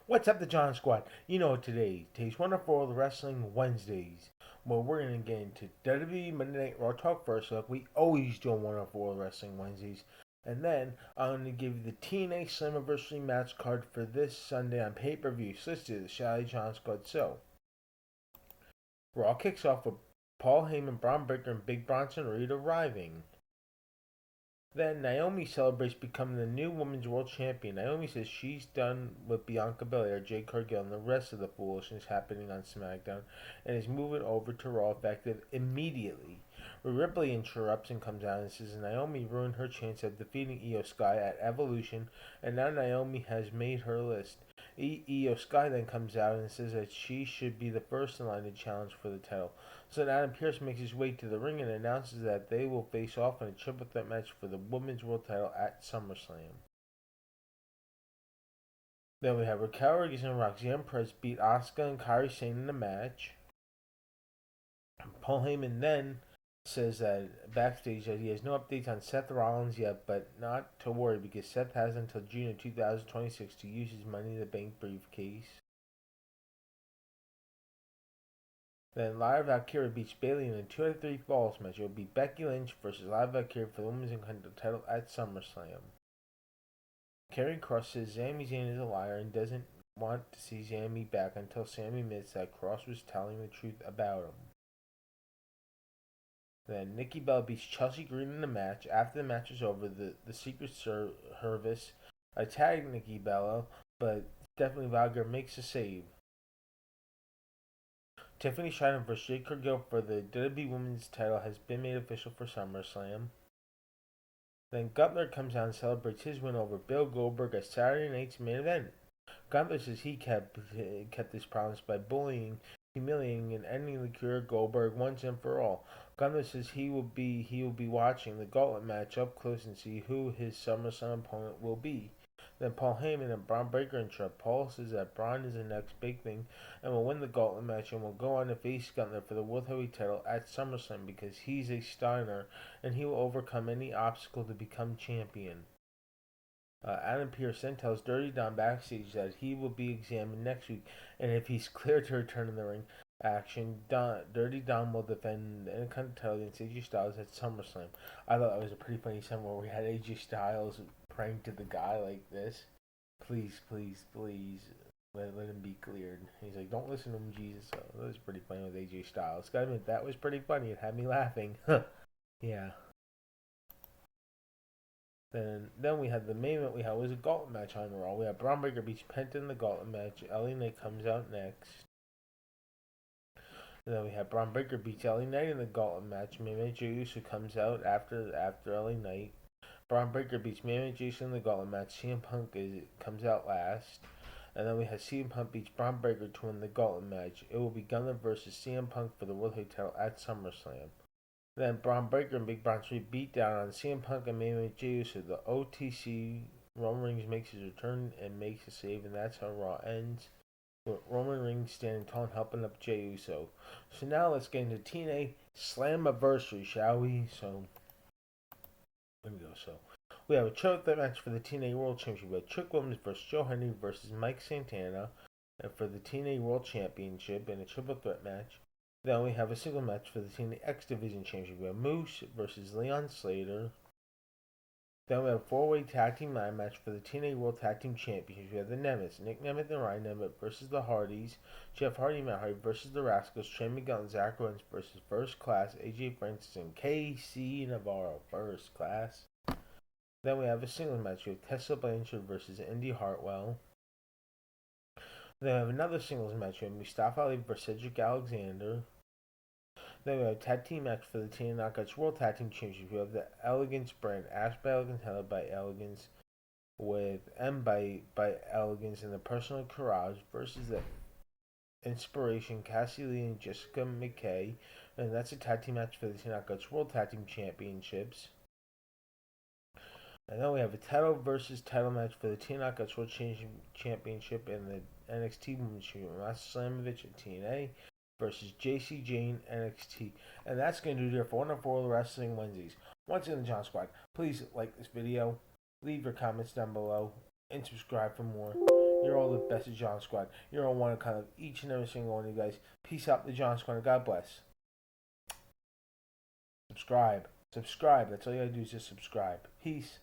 What's up, the John Squad? You know today's Wonderful Wrestling Wednesdays. Well, we're gonna get into WWE Monday Night RAW talk first. Like we always do on Wonderful Wrestling Wednesdays, and then I'm gonna give you the TNA Slammiversary match card for this Sunday on pay-per-view. So let's do the Shally John Squad. So Raw kicks off with Paul Heyman, Braun Breaker, and Big Bronson Reed arriving. Then Naomi celebrates becoming the new Women's World Champion. Naomi says she's done with Bianca Belair, Jade Cargill, and the rest of the foolishness happening on SmackDown, and is moving over to Raw effective immediately. Ripley interrupts and comes out and says Naomi ruined her chance of defeating Io Sky at Evolution, and now Naomi has made her list. Io Sky then comes out and says that she should be the first in line to challenge for the title. So Adam Pearce makes his way to the ring and announces that they will face off in a triple threat match for the Women's World Title at SummerSlam. Then we have Raquel Rodriguez and Roxanne Perez beat Asuka and Kairi Sane in the match. Paul Heyman then says that backstage that he has no updates on Seth Rollins yet, but not to worry because Seth has until June of 2026 to use his Money in the Bank briefcase. Then Lyra Valkyria beats Bayley in a 2 out of 3 falls match. It will be Becky Lynch versus Lyra Valkyria for the Women's Intercontinental title at SummerSlam. Karrion Kross says Sami Zayn is a liar and doesn't want to see Sami back until Sami admits that Kross was telling the truth about him. Then Nikki Bella beats Chelsea Green in the match. After the match is over, the Secret Service attacked Nikki Bella, but Stephanie Valger makes a save. Tiffany Stratton vs. Jade Cargill for the WWE Women's title has been made official for SummerSlam. Then Gunther comes out and celebrates his win over Bill Goldberg at Saturday night's main event. Gunther says he kept his promise by bullying, humiliating, and ending the career of Goldberg once and for all. Gunther says he will be watching the Gauntlet match up close and see who his SummerSlam opponent will be. Then Paul Heyman and Braun Breaker interrupt. Paul says that Braun is the next big thing and will win the Gauntlet match and will go on to face Gunther for the World Heavyweight title at SummerSlam because he's a Steiner and he will overcome any obstacle to become champion. Adam Pearce then tells Dirty Dom backstage that he will be examined next week, and if he's cleared to return in the ring action, Dirty Dom will defend the Intercontinental title against AJ Styles at SummerSlam. I thought that was a pretty funny segment where we had AJ Styles praying to the guy like this. Please, please, please, let him be cleared. He's like, don't listen to him, Jesus. So that was pretty funny with AJ Styles. Gotta admit, that was pretty funny. It had me laughing. Yeah. Then we had the main event. We had was a Gauntlet match on Raw. We had Braun Breaker beats Penta in the Gauntlet match. LA Knight comes out next. And then we had Braun Breaker beats LA Knight in the Gauntlet match. Jey Uso comes out after LA Knight. Braun Breaker beats Jason in the Gauntlet match. CM Punk comes out last. And then we had CM Punk beats Braun Breaker to win the Gauntlet match. It will be Gunther versus CM Punk for the World Heavyweight title at SummerSlam. Then Braun Breaker and Big Bronson beat down on CM Punk and Jey Uso. The OTC Roman Reigns makes his return and makes a save, and that's how Raw ends. With Roman Reigns standing tall and helping up Jey Uso. So now let's get into TNA Slammiversary, shall we? So here we go. So we have a triple threat match for the TNA World Championship. We have Trick Williams versus Joe Henry versus Mike Santana, and for the TNA World Championship in a triple threat match. Then we have a single match for the TNA X Division Championship. We have Moose versus Leon Slater. Then we have a 4-way tag team ladder match for the TNA World Tag Team Championship. We have the Nemeth, Nick Nemeth and Ryan Nemeth versus the Hardys. Jeff Hardy and Matt Hardy versus the Rascals. Trey Miguel and Zach Owens versus First Class. AJ Francis and KC Navarro. First Class. Then we have a singles match. We have Tessa Blanchard versus Indy Hartwell. Then we have another singles match. We have Mustafa Ali versus Cedric Alexander. Then we have a tag team match for the TNA Knockouts World Tag Team Championship. We have the Elegance brand, Ash by Elegance, held by Elegance, with M by Elegance and the Personal Courage versus the Inspiration, Cassie Lee and Jessica McKay. And that's a tag team match for the TNA Knockouts World Tag Team Championships. And then we have a title versus title match for the TNA Knockouts World Championship and the NXT Women's Championship. Master Slamovich at TNA versus JC Jane NXT. And that's going to do it for Wonderful Wrestling Wednesdays. Once again, the John Squad, please like this video, leave your comments down below, and subscribe for more. You're all the best of John Squad. You're all one of kind of each and every single one of you guys. Peace out, the John Squad. God bless. Subscribe. Subscribe. That's all you gotta do is just subscribe. Peace.